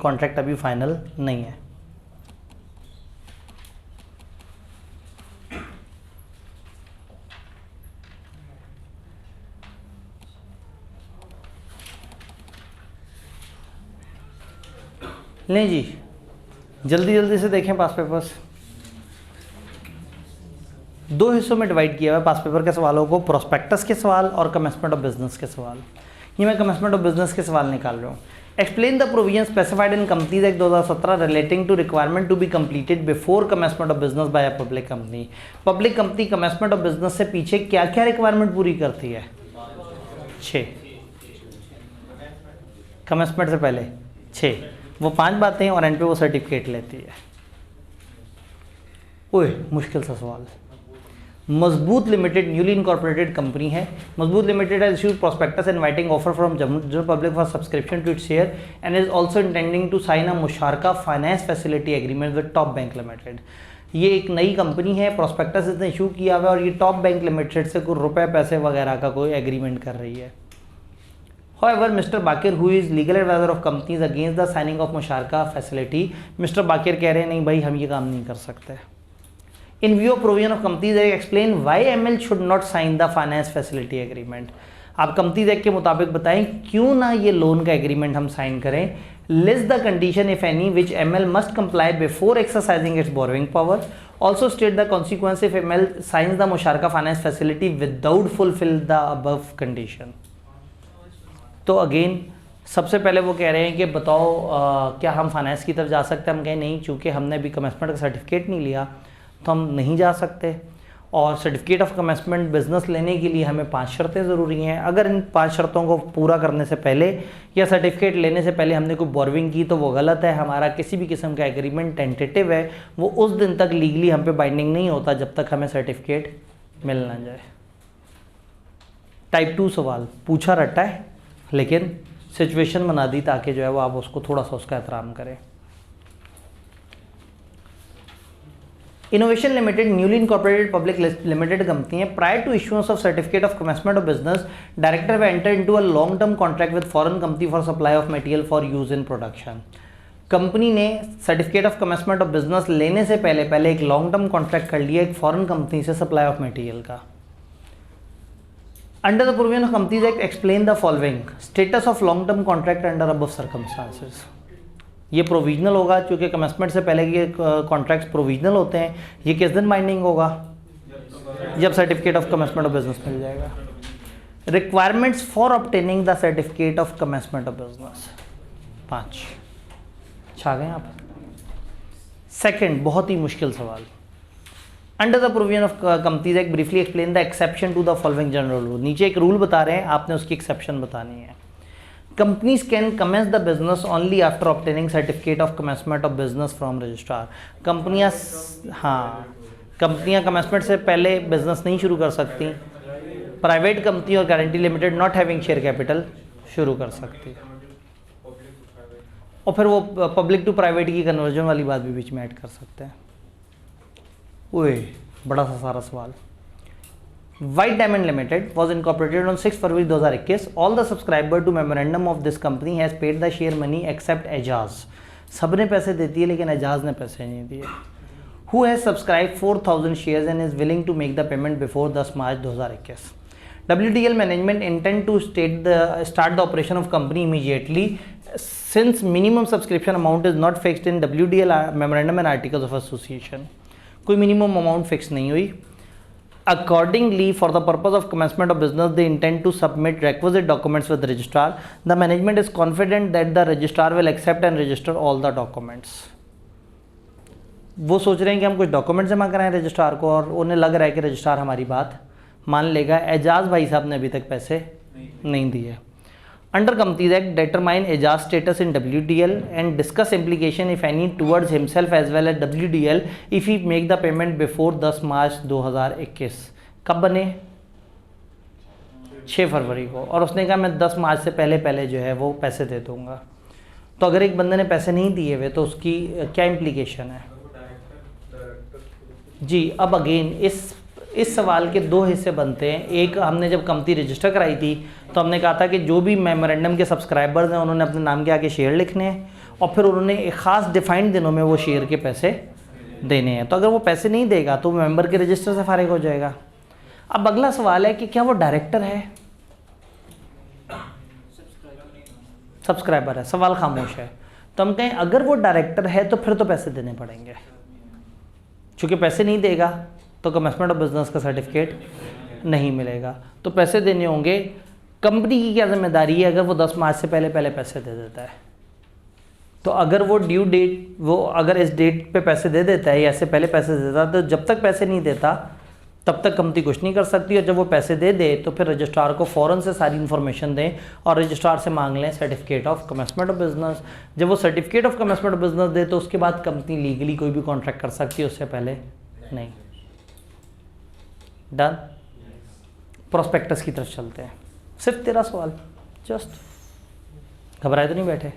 Contract अभी final नहीं है। लें जी, जल्दी जल्दी से देखें पास पेपर्स। दो हिस्सों में डिवाइड किया हुआ है पास पेपर के सवालों को, प्रोस्पेक्टस के सवाल और कमेंसमेंट ऑफ बिजनेस के सवाल। ये मैं कमेंसमेंट ऑफ बिजनेस के सवाल निकाल रहा हूँ। Explain the provision specified in Companies Act 2017 relating to requirement to be completed before commencement of business by a public company. Public company commencement of business से पीछे क्या क्या रिक्वायरमेंट पूरी करती है? 6। कमेंसमेंट से पहले 6, वो 5 बातें और एंड पे वो सर्टिफिकेट लेती है। ओए मुश्किल सा सवाल। मजबूत लिमिटेड न्यूली इनकॉर्पोरेटेड कंपनी है। Mazboot limited has issued prospectus inviting offer from general public for subscription to its share and is also intending to sign a मुशारका finance facility agreement with top bank limited. ये एक नई company है, prospectus इसने issue किया हुआ है और ये टॉप बैंक लिमिटेड से कोई रुपए पैसे वगैरह का कोई एग्रीमेंट कर रही है। However, Mr. Bakir, who is legal advisor of companies against the signing of मुशारका facility, Mr. Bakir कह रहे हैं नहीं भाई हम ये काम नहीं कर सकते। In view of provision of Companies Act, explain why ML should not sign the finance facility agreement. आप कंपनीज एक्ट के मुताबिक बताएं क्यों ना ये लोन का एग्रीमेंट हम साइन करें। List the condition if any which ML must comply before exercising its borrowing power. Also state the consequence if ML signs the मुशारका finance facility without fulfill the above condition. तो again सबसे पहले वो कह रहे हैं कि बताओ क्या हम फाइनेंस की तरफ जा सकते हैं? हम कहें नहीं, चूँकि हमने अभी कमेंसमेंट का सर्टिफिकेट नहीं लिया तो हम नहीं जा सकते। और सर्टिफिकेट ऑफ कमेंसमेंट बिजनेस लेने के लिए हमें 5 शर्तें ज़रूरी हैं। अगर इन 5 शर्तों को पूरा करने से पहले या सर्टिफिकेट लेने से पहले हमने कोई बोरविंग की तो वो गलत है। हमारा किसी भी किस्म का एग्रीमेंट टेंटेटिव है, वो उस दिन तक लीगली हम पे बाइंडिंग नहीं होता जब तक हमें सर्टिफिकेट मिल ना जाए। टाइप 2 सवाल पूछा रट्टा है लेकिन सिचुएशन बना दी ताकि जो है वो आप उसको थोड़ा सा उसका एहतराम करें। Innovation limited newly incorporated public limited company है। Prior to issuance of certificate of commencement of business, director way enter into a long term contract with foreign company for supply of material for use in production. Company ने certificate of commencement of business लेने से पहले एक long term contract कर लिया एक foreign company से supply of material का। Under the provision of Companies Act, explain the following: status of long-term contract under above circumstances. ये प्रोविजनल होगा क्योंकि कमेंसमेंट से पहले के कॉन्ट्रैक्ट्स प्रोविजनल होते हैं। ये किस दिन बाइंडिंग होगा? जब certificate of commencement of business मिल जाएगा। Requirements for obtaining the certificate of commencement of business 5। छा गए आप? सेकंड बहुत ही मुश्किल सवाल। Under the provision of companies act briefly explain the exception to the following general rule. नीचे एक रूल बता रहे हैं, आपने उसकी एक्सेप्शन बतानी है। Companies can commence the business only after obtaining certificate of commencement of business from registrar. कंपनियां कमेंसमेंट से पहले बिजनेस नहीं शुरू कर सकती। प्राइवेट कंपनी और guarantee limited not having share capital शुरू कर सकती। और फिर वो पब्लिक टू प्राइवेट की कन्वर्जन वाली बात भी बीच में ऐड कर सकते हैं। ओए बड़ा सा सारा सवाल। White Diamond Limited was incorporated on 6 February 2021. All the subscriber to memorandum of this company has paid the share money except Ajaz. सब ने पैसे दे दिए लेकिन एजाज ने पैसे नहीं दिए। Who has subscribed 4,000 shares and is willing to make the payment before 10 March 2021. WDL management intend to start the operation of company immediately since minimum subscription amount is not fixed in WDL memorandum and articles of association. कोई minimum amount fix नहीं हुई। Accordingly for the purpose of commencement of business they intend to submit requisite documents with registrar. The management is confident that the registrar will accept and register all the documents. वो सोच रहे हैं कि हम कुछ document जमा कराएं registrar को और उन्हें लग रहा है कि रजिस्ट्रार हमारी बात मान लेगा। एजाज भाई साहब ने अभी तक पैसे नहीं दिए। Under Companies Act, determine Ajaz status in WDL and discuss implication if any towards himself as well as WDL if he make the payment before 10 मार्च 2021. कब बने? 6 फरवरी को। और उसने कहा मैं 10 मार्च से पहले जो है वो पैसे दे दूंगा। तो अगर एक बंदे ने पैसे नहीं दिए हुए तो उसकी क्या इम्प्लीकेशन है जी? अब अगेन इस सवाल के 2 हिस्से बनते हैं। एक, हमने जब कंपनी रजिस्टर कराई थी तो हमने कहा था कि जो भी मेमोरेंडम के सब्सक्राइबर्स हैं उन्होंने अपने नाम के आगे शेयर लिखने हैं और फिर उन्होंने एक ख़ास डिफाइंड दिनों में वो शेयर के पैसे देने हैं। तो अगर वो पैसे नहीं देगा तो मेंबर के रजिस्टर से फारिग हो जाएगा। अब अगला सवाल है कि क्या वो डायरेक्टर है, सब्सक्राइबर है? सवाल खामोश है। तो हम कहें अगर वो डायरेक्टर है तो फिर तो पैसे देने पड़ेंगे, क्योंकि पैसे नहीं देगा तो कमेंसमेंट ऑफ बिजनेस का सर्टिफिकेट नहीं मिलेगा। तो पैसे देने होंगे। कंपनी की क्या जिम्मेदारी है अगर वो 10 मार्च से पहले पैसे दे देता है? तो अगर वो ड्यू डेट, वो अगर इस डेट पे पैसे दे देता है या इससे पहले पैसे दे देता है, तो जब तक पैसे नहीं देता तब तक कंपनी कुछ नहीं कर सकती। और जब वो पैसे दे दे तो फिर रजिस्ट्रार को फ़ौरन से सारी इन्फॉर्मेशन दें और रजिस्ट्रार से मांग लें certificate of commencement of business. जब वो certificate of commencement of business दे तो उसके बाद कंपनी लीगली कोई भी कॉन्ट्रैक्ट कर सकती है, उससे पहले नहीं। डन। प्रोस्पेक्टस की तरफ चलते हैं। सिर्फ 13 सवाल, जस्ट घबराए तो नहीं बैठे।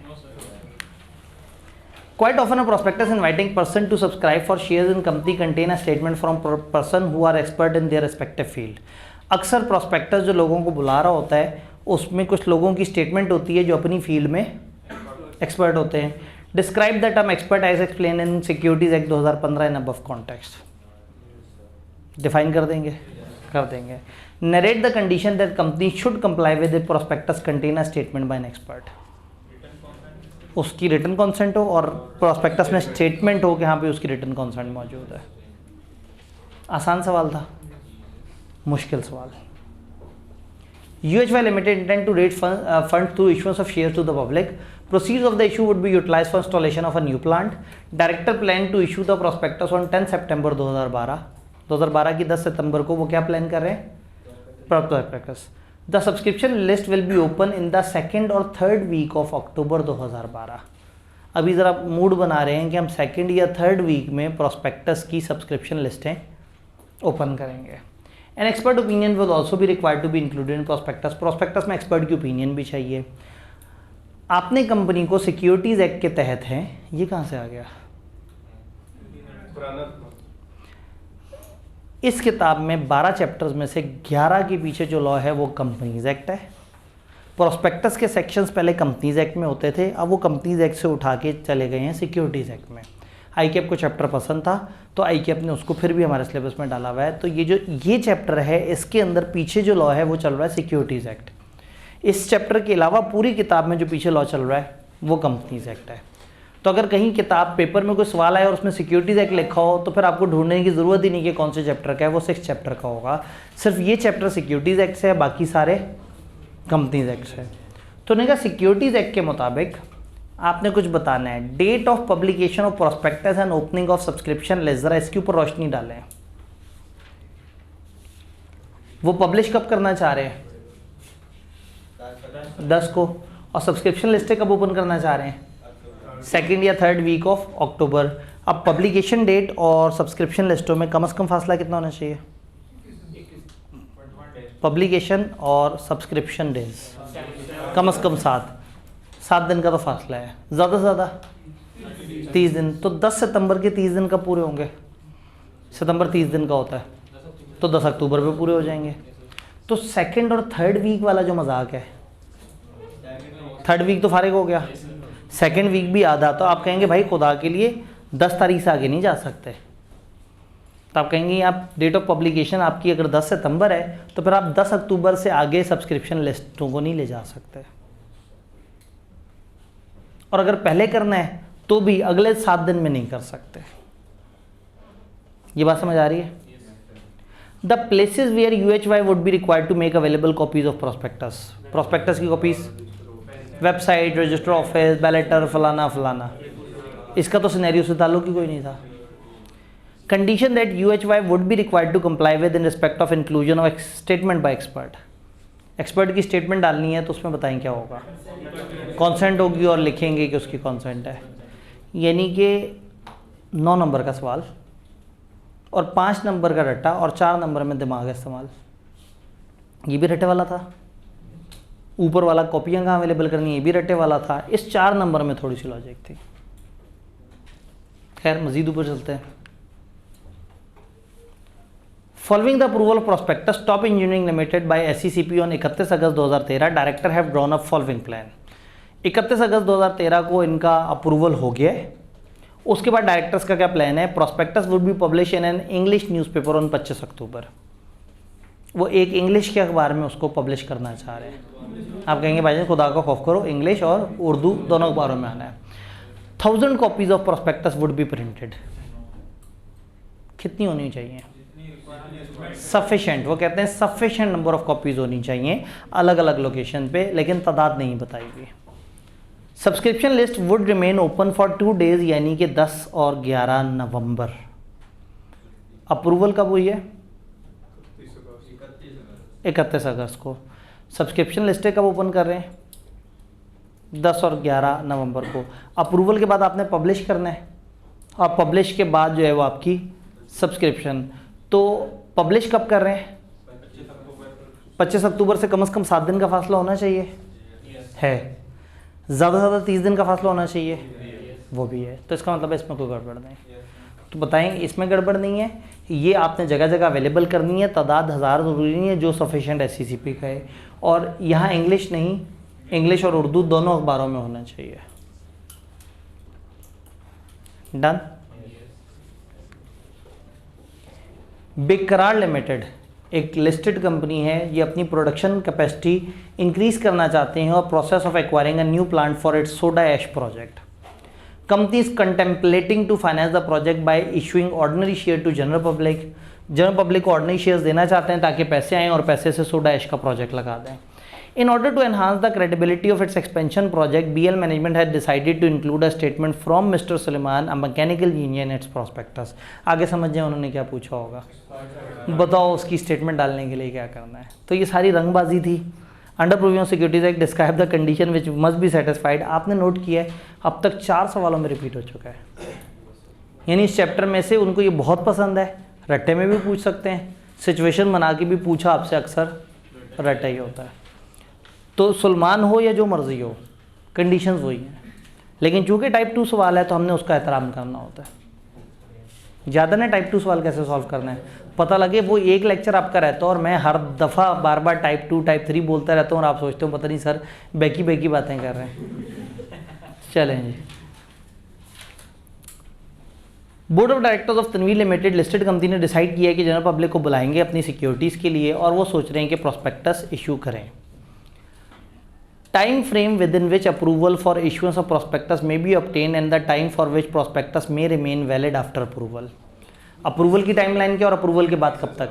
Quite often a prospectus inviting person to subscribe for shares in company contain a statement from person who are expert in their respective field। अक्सर prospectus जो लोगों को बुला रहा होता है उसमें कुछ लोगों की स्टेटमेंट होती है जो अपनी फील्ड में एक्सपर्ट होते हैं। Describe the term expert as explain in Securities Act 2015 in above context. Define कर देंगे, कर देंगे। Narrate the condition that company should comply with the prospectus contain a statement by an expert. उसकी written consent हो और prospectus में statement हो कि हाँ पे उसकी रिटन कॉन्सेंट मौजूद है। आसान सवाल था, मुश्किल सवाल। UHY limited intend to rate fund through issuance of shares to the public. Proceeds of the issue would be utilised for installation of a new plant. Director plan to issue the prospectus on 10 September 2012 की 10 सितंबर को वो क्या plan कर रहे हैं? Prospectus. The subscription list will be open in the 2nd और 3rd week of अक्टूबर 2012। अभी ज़रा मूड बना रहे हैं कि हम 2nd या 3rd वीक में प्रोस्पेक्टस की सब्सक्रिप्शन लिस्टें ओपन करेंगे। An expert opinion will also be required to be included in prospectus. Prospectus में एक्सपर्ट की ओपिनियन भी चाहिए। आपने कंपनी को सिक्योरिटीज़ एक्ट के तहत हैं, ये कहाँ से आ गया? इस किताब में 12 चैप्टर्स में से 11 के पीछे जो लॉ है वो कंपनीज एक्ट है। प्रोस्पेक्टस के सेक्शंस पहले कंपनीज एक्ट में होते थे, अब वो कंपनीज एक्ट से उठा के चले गए हैं सिक्योरिटीज़ एक्ट में। ICAP को चैप्टर पसंद था तो ICAP ने उसको फिर भी हमारे सिलेबस में डाला हुआ है। तो ये चैप्टर है, इसके अंदर पीछे जो लॉ है वो चल रहा है सिक्योरिटीज़ एक्ट। इस चैप्टर के अलावा पूरी किताब में जो पीछे लॉ चल रहा है वो कंपनीज एक्ट है। तो अगर कहीं किताब पेपर में कोई सवाल आए और उसमें सिक्योरिटीज़ एक्ट लिखा हो तो फिर आपको ढूंढने की ज़रूरत ही नहीं कि कौन से चैप्टर का है, वो 6 चैप्टर का होगा। सिर्फ ये चैप्टर सिक्योरिटीज़ एक्ट से है, बाकी सारे कंपनीज एक्ट से। तो उन्होंने कहा सिक्योरिटीज़ एक्ट के मुताबिक आपने कुछ बताना है। Date of publication of prospectus and opening of subscription list, ज़रा इसके ऊपर रोशनी डालें। वो पब्लिश कब करना चाह रहे हैं? 10 को। और सब्सक्रिप्शन लिस्टें कब ओपन करना चाह रहे हैं? 2nd या 3rd वीक ऑफ अक्टूबर। अब पब्लिकेशन डेट और सब्सक्रिप्शन लिस्टों में कम से कम फासला कितना होना चाहिए? पब्लिकेशन और सब्सक्रिप्शन डेज कम से कम 7 दिन का तो फासला है, ज़्यादा से ज़्यादा 30 दिन। तो 10 सितंबर के 30 दिन कब पूरे होंगे? सितंबर 30 दिन का होता है तो 10 अक्टूबर पे पूरे हो जाएंगे। तो 2nd और 3rd वीक वाला जो मजाक है, 3rd वीक तो फारिग हो गया, 2nd वीक भी आधा। तो आप कहेंगे भाई खुदा के लिए 10 तारीख से आगे नहीं जा सकते। तो आप कहेंगे आप डेट ऑफ पब्लिकेशन आपकी अगर 10 सितंबर है तो फिर आप 10 अक्टूबर से आगे सब्सक्रिप्शन लिस्टों को नहीं ले जा सकते। और अगर पहले करना है तो भी अगले 7 दिन में नहीं कर सकते। ये बात समझ आ रही है? The places where UHY would be required to make available copies of prospectus. Prospectus की कॉपीज वेबसाइट, रजिस्टर ऑफिस, बैलेटर, फलाना फलाना। इसका तो सिनेरियो से ताल्लुक ही कोई नहीं था। Condition that UHY would be required to comply with in respect of inclusion of statement by expert. Expert की स्टेटमेंट डालनी है तो उसमें बताएं क्या होगा? कॉन्सेंट होगी और लिखेंगे कि उसकी कॉन्सेंट है। यानी कि 9 नंबर का सवाल और 5 नंबर का रट्टा और 4 नंबर में दिमाग इस्तेमाल। ये भी रट्टे वाला था। ऊपर वाला कॉपियाँ कहाँ अवेलेबल करनी है, ये भी रट्टे वाला था। इस 4 नंबर में थोड़ी सी लॉजिक थी। खैर मजीद ऊपर चलते हैं। Following the approval of prospectus top engineering limited by SECP on 31 August 2013 director have drawn up following plan. 31 अगस्त 2013 को इनका अप्रूवल हो गया है। उसके बाद डायरेक्टर्स का क्या प्लान है, prospectus would be publish in an English newspaper on 25 अक्टूबर। वो एक इंग्लिश के अखबार में उसको पब्लिश करना चाह रहे हैं। आप कहेंगे भाई खुदा का खौफ करो, इंग्लिश और उर्दू दोनों अखबारों में आना है। 1000 copies of prospectus would be printed. कितनी होनी चाहिए, सफिशेंट। वो कहते हैं सफिशेंट नंबर ऑफ कॉपीज होनी चाहिए अलग अलग लोकेशन पे, लेकिन तादाद नहीं बताई गई। Subscription list would remain open for 2 days, यानी कि 10 और 11 नवंबर। अप्रूवल कब हुई है, 31 अगस्त को। सब्सक्रिप्शन लिस्टें कब ओपन कर रहे हैं, 10 और 11 नवंबर को। अप्रूवल के बाद आपने पब्लिश करना है, और पब्लिश के बाद जो है वो आपकी सब्सक्रिप्शन। तो पब्लिश कब कर रहे हैं, 25 अक्टूबर से कम 7 दिन का फासला होना चाहिए है, ज़्यादा से ज़्यादा 30 दिन का फासला होना चाहिए, वो भी है। तो इसका मतलब है इसमें कोई गड़बड़ नहीं। तो बताएंगे इसमें गड़बड़ नहीं है, ये आपने जगह जगह अवेलेबल करनी है। तादाद 1000 ज़रूरी नहीं है, जो सफिशेंट SCCP का है। और यहाँ इंग्लिश नहीं, इंग्लिश और उर्दू दोनों अखबारों में होना चाहिए। डन। बेकरार लिमिटेड एक लिस्टेड कंपनी है, ये अपनी प्रोडक्शन कैपेसिटी इंक्रीज करना चाहते हैं और process of acquiring a new plant for its soda ash project. Company is contemplating to finance the project by issuing ordinary share to general public. General public को ordinary shares देना चाहते हैं ताकि पैसे आएँ और पैसे से सोडा ऐश का प्रोजेक्ट लगा दें। In order to enhance the credibility of its expansion project, BL management had decided to include a statement from Mr. Suleiman, a mechanical engineer, in its prospectus. आगे समझ जाए उन्होंने क्या पूछा होगा, बताओ उसकी स्टेटमेंट डालने के लिए क्या करना है। तो ये सारी रंगबाजी थी। Under provision securities act describe the condition which must be satisfied. आपने नोट किया है अब तक 4 सवालों में रिपीट हो चुका है, यानी इस चैप्टर में से उनको ये बहुत पसंद है। रट्टे में भी पूछ सकते हैं, सिचुएशन बना के भी पूछा आपसे, अक्सर रट्टा ही होता है। तो सुलेमान हो या जो मर्जी हो, कंडीशंस वही हैं। लेकिन चूंकि टाइप 2 सवाल है तो हमने उसका एहतराम करना होता है। ज़्यादा ना टाइप 2 सवाल कैसे सॉल्व करना है, पता लगे वो एक लेक्चर आपका रहता है और मैं हर दफ़ा बार बार टाइप 2 टाइप 3 बोलता रहता हूँ और आप सोचते हो पता नहीं सर बेकी बातें कर रहे हैं। चलें जी। Board of directors of Tanveer limited listed company ने डिसाइड किया है कि जनरल पब्लिक को बुलाएंगे अपनी सिक्योरिटीज़ के लिए, और वो सोच रहे हैं कि प्रोस्पेक्टस इशू करें। Time frame within which approval for issuance of prospectus may be obtained and the time for which prospectus may remain valid after approval. Approval की टाइमलाइन क्या और अप्रूवल के बाद कब तक?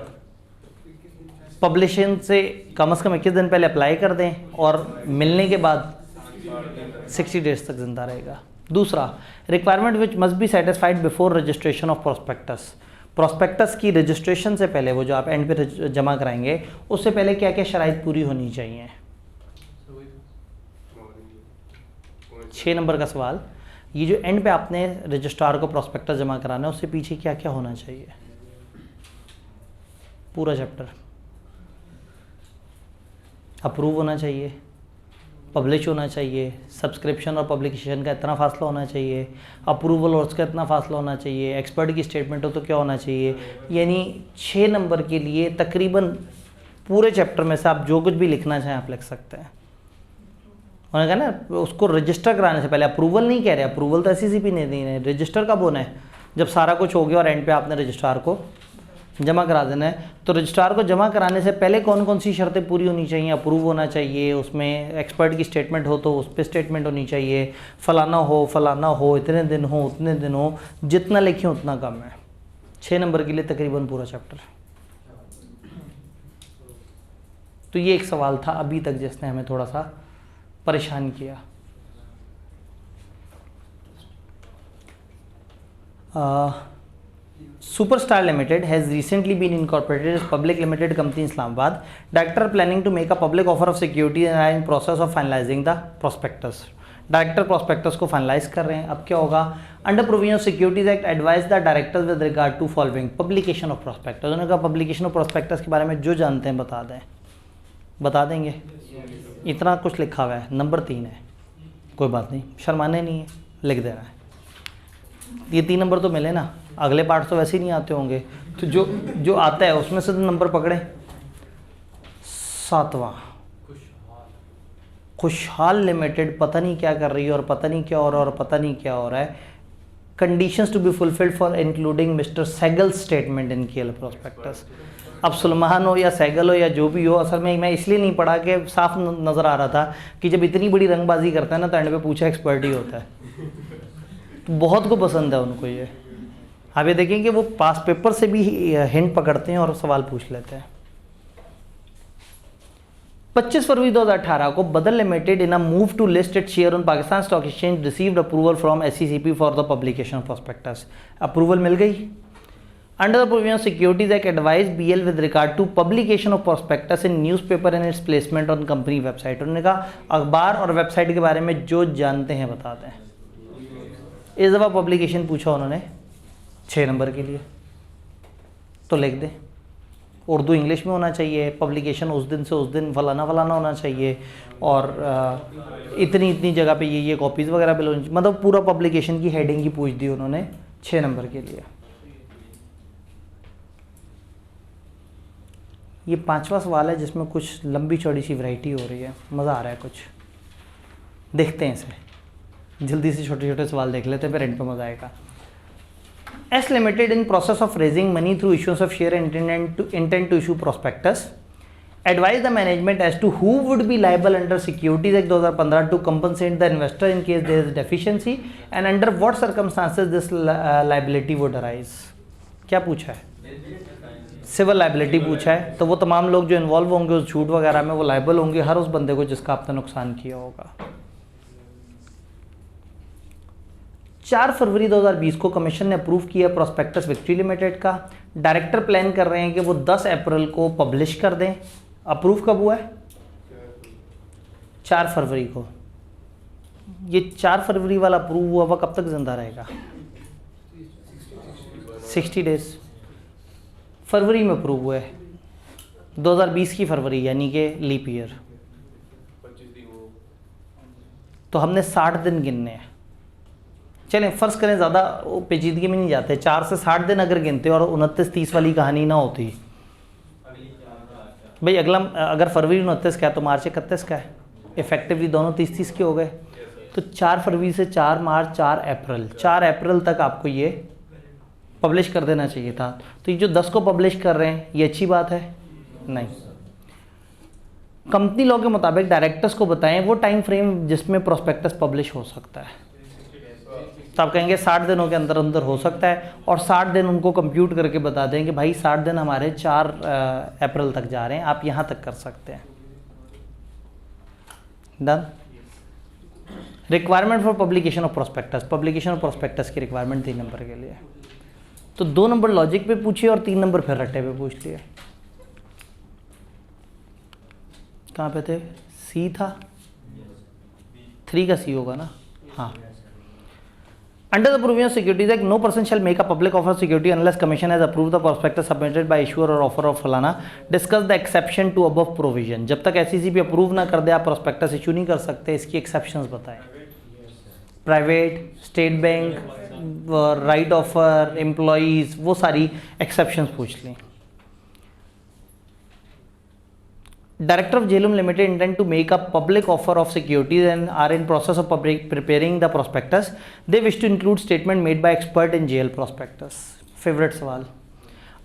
पब्लिशिंग से कम 21 दिन पहले अप्लाई कर दें और मिलने के बाद 60 डेज तक जिंदा रहेगा। दूसरा, requirement which must be satisfied before registration of prospectus. Prospectus की रजिस्ट्रेशन से पहले, वो जो आप एंड पे जमा कराएंगे, उससे पहले क्या क्या शराइत पूरी होनी चाहिए। 6 नंबर का सवाल, ये जो एंड पे आपने रजिस्ट्रार को प्रोस्पेक्टस जमा कराना है उससे पीछे क्या क्या होना चाहिए। पूरा चैप्टर अप्रूव होना चाहिए, पब्लिश होना चाहिए, सब्सक्रिप्शन और पब्लिकेशन का इतना फासला होना चाहिए, अप्रूवल और उसका इतना फासला होना चाहिए, एक्सपर्ट की स्टेटमेंट हो तो क्या होना चाहिए। यानी 6 नंबर के लिए तकरीबन पूरे चैप्टर में से आप जो कुछ भी लिखना चाहें आप लिख सकते हैं। उन्होंने कहा ना उसको रजिस्टर कराने से पहले, अप्रूवल नहीं कह रहे, अप्रूवल तो SCCP ने दी है, रजिस्टर कब होना है, जब सारा कुछ हो गया और एंड पे आपने रजिस्ट्रार को जमा करा देना है। तो रजिस्ट्रार को जमा कराने से पहले कौन कौन सी शर्तें पूरी होनी चाहिए, अप्रूव होना चाहिए, उसमें एक्सपर्ट की स्टेटमेंट हो तो उस पर स्टेटमेंट होनी चाहिए, फलाना हो, इतने दिन हो, उतने दिन हो, जितना लिखें उतना कम है। 6 नंबर के लिए तकरीबन पूरा चैप्टर। तो ये एक सवाल था अभी तक जिसने हमें थोड़ा सा परेशान किया। Superstar Limited has recently been incorporated as public limited company in Islamabad. Director planning to make a public offer of security and are in process of finalizing the prospectus. Director prospectus को finalize कर रहे हैं। अब क्या होगा, under provision securities act advise the directors with regard to following publication of prospectus. उन्होंने कहा publication of prospectus के बारे में जो जानते हैं बता दें, बता देंगे। इतना कुछ लिखा हुआ है, नंबर 3 है, कोई बात नहीं, शर्माने नहीं है, लिख देना है। ये 3 नंबर तो मिले ना, अगले पार्ट तो वैसे ही नहीं आते होंगे, तो जो आता है उसमें से तो नंबर पकड़े। 7वां खुशहाल लिमिटेड पता नहीं क्या कर रही है और पता नहीं क्या हो रहा है और पता नहीं क्या हो रहा है। Conditions to be fulfilled for including mister Sehgal statement in KL prospectus. अब सुलेमान हो या सहगल हो या जो भी हो, असल में मैं इसलिए नहीं पढ़ा कि साफ नज़र आ रहा था कि जब इतनी बड़ी रंगबाजी करता है ना तो एंड पे पूछा एक्सपर्ट ही होता है। तो बहुत को पसंद है उनको ये। आप ये देखें कि वो पास पेपर से भी हिंट पकड़ते हैं और सवाल पूछ लेते हैं। 25 फरवरी 2018 को Badal limited in a move to list it share on Pakistan stock exchange received approval from SECP for the publication of prospectus. Approval मिल गई। Under the provision securities act advise BL with regard to publication of prospectus in newspaper and its placement on company website. उन्होंने कहा अखबार और website के बारे में जो जानते हैं बता दें। इस दफ़ा पब्लिकेशन पूछा उन्होंने 6 नंबर के लिए, तो लिख दें। उर्दू इंग्लिश में होना चाहिए, पब्लिकेशन उस दिन से उस दिन फलाना फलाना होना चाहिए, और इतनी इतनी जगह पे ये कॉपीज़ वगैरह पे होनी, मतलब पूरा पब्लिकेशन की हेडिंग ही पूछ दी उन्होंने 6 नंबर के लिए। ये 5वां सवाल है जिसमें कुछ लंबी चौड़ी सी वैरायटी हो रही है, मज़ा आ रहा है कुछ। देखते हैं इसे, जल्दी से छोटे छोटे सवाल देख लेते हैं, फिर एंड पे मज़ा आएगा। S Limited in process of raising money through issuance of share and intent to issue prospectus. Advise the management as to who would be liable under Securities Act 2015 to compensate the investor in case there is deficiency and under what circumstances this liability would arise. क्या पूछा है? Civil liability पूछा है, तो वो तमाम लोग जो इन्वॉल्व होंगे उस झूठ वगैरह में वो लाइबल होंगे, हर उस बंदे को जिसका आपने नुकसान किया होगा। 4 फरवरी 2020 को कमीशन ने अप्रूव किया प्रोस्पेक्टस विक्ट्री लिमिटेड का। डायरेक्टर प्लान कर रहे हैं कि वो 10 अप्रैल को पब्लिश कर दें। अप्रूव कब हुआ है? 4 फरवरी को। ये 4 फरवरी वाला अप्रूव हुआ हुआ कब तक जिंदा रहेगा? 60 डेज। फरवरी में अप्रूव हुआ है, 2020 की फरवरी, यानी कि लीप ईयर। तो हमने 60 दिन गिनने हैं। चलें फ़र्ज़ करें ज़्यादा पेचीदगी में नहीं जाते, 4 से 60 दिन अगर गिनते और 29-30 वाली कहानी ना होती भाई, अगला अगर फरवरी 29 का है तो मार्च 31 का है, इफेक्टिवली दोनों 30-30 के हो गए। तो 4 फरवरी से 4 मार्च 4 अप्रैल तक आपको ये पब्लिश कर देना चाहिए था। तो ये जो 10 को पब्लिश कर रहे हैं ये अच्छी बात है? नहीं। कंपनी लॉ के मुताबिक डायरेक्टर्स को बताएं वो टाइम फ्रेम जिसमें प्रोस्पेक्टस पब्लिश हो सकता है। तो आप कहेंगे 60 दिनों के अंदर अंदर हो सकता है, और 60 दिन उनको कंप्यूट करके बता दें कि भाई 60 दिन हमारे 4 अप्रैल तक जा रहे हैं, आप यहाँ तक कर सकते हैं। Done. Requirement for publication of prospectus. Publication of prospectus की रिक्वायरमेंट 3 नंबर के लिए। तो 2 नंबर लॉजिक पे पूछिए और 3 नंबर फिर रट्टे पे पूछ लिए। कहाँ पे थे? सी था, 3 का सी होगा ना? हाँ। Under the provision of Securities Act, no person shall make a public offer of security unless Commission has approved the prospectus submitted by issuer or offer of फलाना. Discuss the exception to above provision. जब तक SECP approve ना कर दे आप prospectus issue नहीं कर सकते। इसकी exceptions बताएं। Private, state bank, right offer, employees, वो सारी exceptions पूछ लें। Director of JLUM Limited intend to make a public offer of securities and are in process of preparing the prospectus. They wish to include statement made by expert in JL prospectus. Favorite सवाल।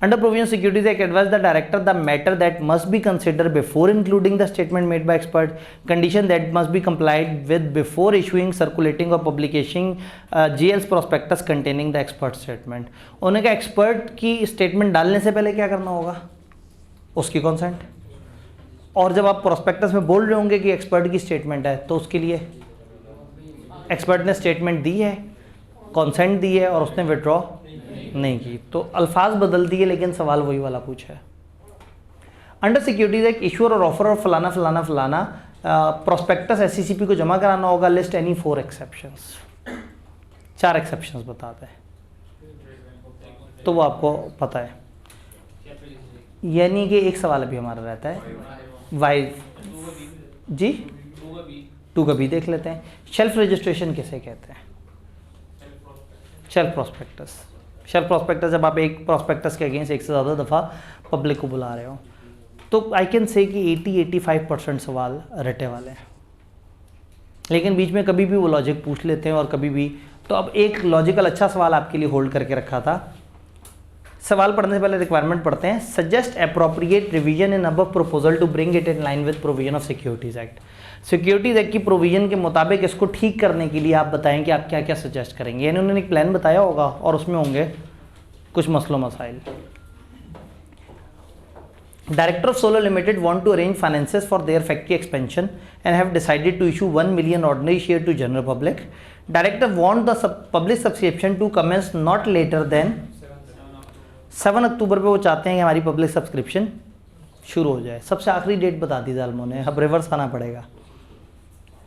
Under provision Securities Act advise the director the matter that must be considered before including the statement made by expert, condition that must be complied with before issuing, circulating or publishing JL's prospectus containing the expert statement. उन्हें का expert की statement डालने से पहले क्या करना होगा? उसकी consent। और जब आप प्रोस्पेक्टस में बोल रहे होंगे कि एक्सपर्ट की स्टेटमेंट है तो उसके लिए एक्सपर्ट ने स्टेटमेंट दी है, कंसेंट दी है और उसने विड्रॉ नहीं की, तो अल्फाज बदल दिए लेकिन सवाल वही वाला पूछा है। अंडर सिक्योरिटीज एक्ट इशूअर और ऑफर और फलाना फलाना फलाना प्रोस्पेक्टस SECP को जमा कराना होगा। लिस्ट एनी 4 एक्सेप्शंस, 4 एक्सेप्शंस बताते हैं तो वो आपको पता है। यानी कि एक सवाल अभी हमारा रहता है वाई जी 2 का बी देख लेते हैं। शेल्फ रजिस्ट्रेशन किसे कहते हैं? Shelf prospectus. शेल्फ प्रोस्पेक्टस जब आप एक प्रोस्पेक्टस के अगेंस्ट एक से ज़्यादा दफ़ा पब्लिक को बुला रहे हो, तो आई कैन से कि 80-85% सवाल रटे वाले हैं। लेकिन बीच में कभी भी वो लॉजिक पूछ लेते हैं और कभी भी। तो अब एक लॉजिकल अच्छा सवाल आपके लिए होल्ड करके रखा था। सवाल पढ़ने से पहले रिक्वायरमेंट पढ़ते हैं। Suggest appropriate revision in above proposal to bring it in line with provision of securities act. Securities act की प्रोविजन के मुताबिक इसको ठीक करने के लिए आप बताएं कि आप क्या क्या सजेस्ट करेंगे। यानी उन्होंने एक प्लान बताया होगा और उसमें होंगे कुछ मसलों मसाइल। Director of Solar Limited want to arrange finances for their factory expansion and have decided to issue 1 million ordinary share to general public. Director want the public subscription to commence not later than 7 अक्टूबर पे वो चाहते हैं कि हमारी public subscription शुरू हो जाए। सबसे आखिरी डेट बता दी जालमों ने, अब रिवर्स आना पड़ेगा।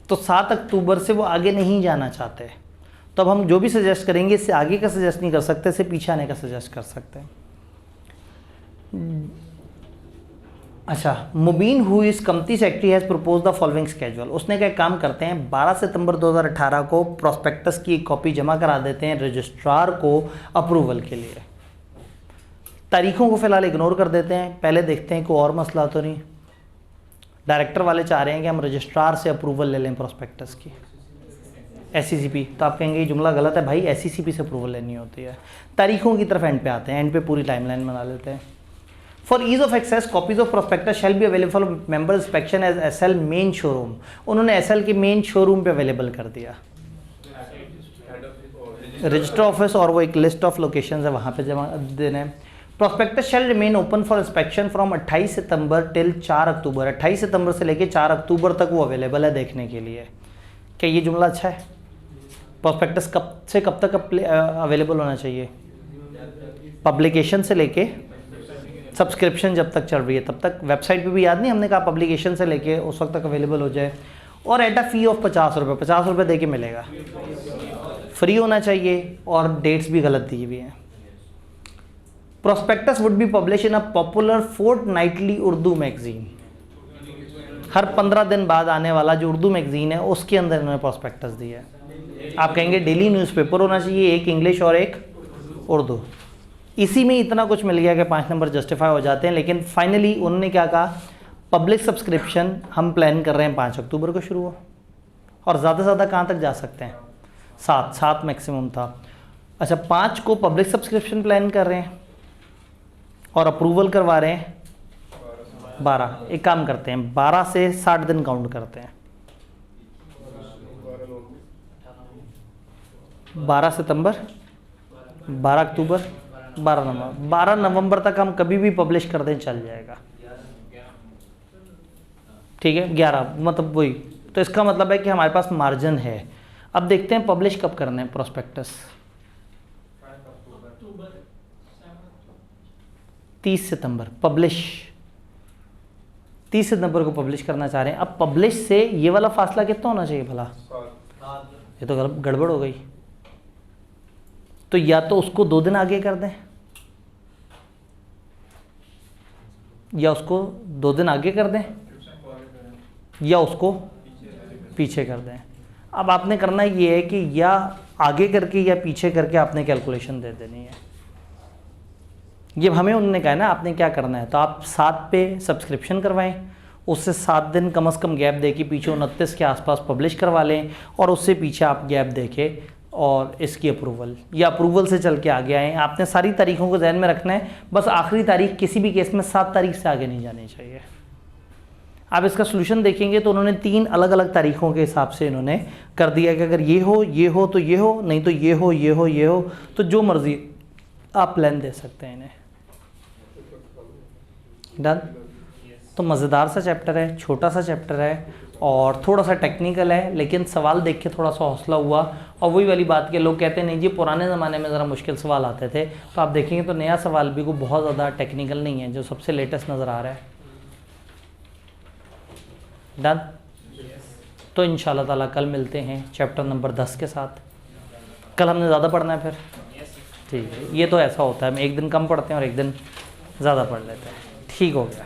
तो 7 अक्टूबर से वो आगे नहीं जाना चाहते। तो अब हम जो भी सजेस्ट करेंगे इससे आगे का सजेस्ट नहीं कर सकते, इससे पीछे आने का सजेस्ट कर सकते हैं। अच्छा, Mubeen who is company secretary has propose the following schedule. उसने क्या काम करते हैं, 12 सितंबर 2018 को प्रोस्पेक्टस की एक कॉपी जमा करा देते हैं रजिस्ट्रार को अप्रूवल के लिए। तारीखों को फिलहाल इग्नोर कर देते हैं, पहले देखते हैं कोई और मसला तो नहीं। डायरेक्टर वाले चाह रहे हैं कि हम रजिस्ट्रार से अप्रूवल ले लें प्रोस्पेक्टस की, SCCP। तो आप कहेंगे ये जुमला गलत है भाई, SCCP से अप्रूवल लेनी होती है। तारीखों की तरफ एंड पे आते हैं, एंड पे पूरी टाइमलाइन बना लेते हैं। For ease of access copies of prospectus shall be available for member inspection as SL main showroom. उन्होंने SL के मेन शोरूम पे अवेलेबल कर दिया, रजिस्टर ऑफिस, और वो एक लिस्ट ऑफ लोकेशन है वहाँ पे जमा देने। Prospectus shall remain open for inspection from 28 September till 4 October. 28 सितंबर से लेकर 4 अक्टूबर तक वो अवेलेबल है देखने के लिए। क्या ये जुमला अच्छा है? प्रोस्पेक्टस कब से कब तक अवेलेबल होना चाहिए? पब्लिकेशन से लेके सब्सक्रिप्शन जब तक चल रही है तब तक। वेबसाइट पे भी याद नहीं हमने कहा पब्लिकेशन से लेके उस वक्त तक अवेलेबल हो जाए। और एट अ फी ऑफ 50 रुपये, 50 रुपये दे के मिलेगा, फ्री होना चाहिए, और डेट्स भी गलत दी हुई हैं। Prospectus would be publish in a popular fortnightly Urdu magazine. हर 15 दिन बाद आने वाला जो उर्दू मैगजीन है उसके अंदर इन्होंने प्रोस्पेक्टस दिया है। आप कहेंगे डेली न्यूज़पेपर होना चाहिए, एक इंग्लिश और एक उर्दू। इसी में इतना कुछ मिल गया कि 5 नंबर जस्टिफाई हो जाते हैं। लेकिन फाइनली उन्होंने क्या कहा, पब्लिक सब्सक्रिप्शन हम प्लान कर रहे हैं 5 अक्टूबर को शुरू हो, और ज़्यादा से ज़्यादा कहाँ तक जा सकते हैं? 7 मैक्सिमम था। अच्छा, 5 को पब्लिक सब्सक्रिप्शन प्लान कर रहे हैं और अप्रूवल करवा रहे हैं 12। एक काम करते हैं, 12 से 60 दिन काउंट करते हैं। 12 सितंबर, 12 अक्टूबर, 12 नवंबर तक हम कभी भी पब्लिश कर दें चल जाएगा। ठीक है, 11 मतलब वही। तो इसका मतलब है कि हमारे पास मार्जिन है। अब देखते हैं पब्लिश कब करना है प्रोस्पेक्टस। 30 सितंबर पब्लिश, 30 सितंबर को पब्लिश करना चाह रहे हैं। अब पब्लिश से ये वाला फासला कितना होना चाहिए भला? ये तो गड़बड़ हो गई। तो या तो उसको 2 दिन आगे कर दें, या उसको 2 दिन आगे कर दें, या उसको पीछे कर दें। अब आपने करना ये है कि या आगे करके या पीछे करके आपने कैलकुलेशन दे देनी है। ये हमें उन्होंने कहा है ना आपने क्या करना है। तो आप 7 पे सब्सक्रिप्शन करवाएं, उससे 7 दिन कम से कम गैप दे के पीछे 29 के आसपास पब्लिश करवा लें, और उससे पीछे आप गैप दे के और इसकी अप्रूवल या अप्रूवल से चल के आगे आएँ। आपने सारी तारीखों को ध्यान में रखना है, बस आखिरी तारीख किसी भी केस में 7 तारीख से आगे नहीं जानी चाहिए। आप इसका सोल्यूशन देखेंगे तो उन्होंने 3 अलग अलग तारीखों के हिसाब से इन्होंने कर दिया कि अगर ये हो तो ये हो, नहीं तो ये हो, तो जो मर्जी आप प्लान दे सकते हैं इन्हें। डन। तो मज़ेदार सा चैप्टर है, छोटा सा चैप्टर है और थोड़ा सा टेक्निकल है, लेकिन सवाल देख के थोड़ा सा हौसला हुआ। और वही वाली बात के लोग कहते हैं नहीं जी पुराने ज़माने में ज़रा मुश्किल सवाल आते थे, तो आप देखेंगे तो नया सवाल भी को बहुत ज़्यादा टेक्निकल नहीं है, जो सबसे लेटेस्ट नज़र आ रहा है। डन। तो इंशाल्लाह ताला कल मिलते हैं चैप्टर नंबर 10 के साथ। कल हमने ज़्यादा पढ़ना है फिर, ठीक है। ये तो ऐसा होता है, हम एक दिन कम पढ़ते हैं और एक दिन ज़्यादा पढ़ लेते हैं। ठीक हो गया।